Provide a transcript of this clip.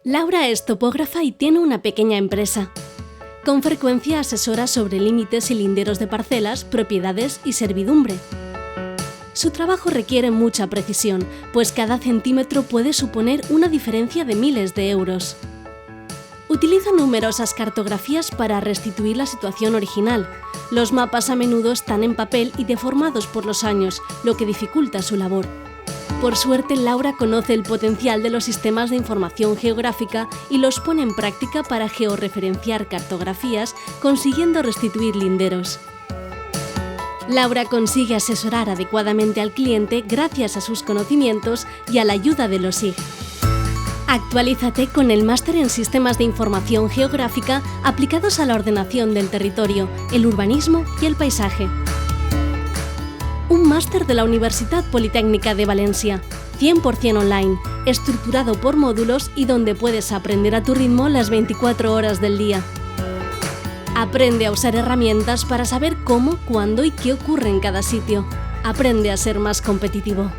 Laura es topógrafa y tiene una pequeña empresa. Con frecuencia asesora sobre límites y linderos de parcelas, propiedades y servidumbre. Su trabajo requiere mucha precisión, pues cada centímetro puede suponer una diferencia de miles de euros. Utiliza numerosas cartografías para restituir la situación original. Los mapas a menudo están en papel y deformados por los años, lo que dificulta su labor. Por suerte, Laura conoce el potencial de los sistemas de información geográfica y los pone en práctica para georreferenciar cartografías, consiguiendo restituir linderos. Laura consigue asesorar adecuadamente al cliente gracias a sus conocimientos y a la ayuda de los SIG. Actualízate con el máster en Sistemas de Información Geográfica aplicados a la ordenación del territorio, el urbanismo y el paisaje. Un máster de la Universitat Politécnica de Valencia, 100% online, estructurado por módulos y donde puedes aprender a tu ritmo las 24 horas del día. Aprende a usar herramientas para saber cómo, cuándo y qué ocurre en cada sitio. Aprende a ser más competitivo.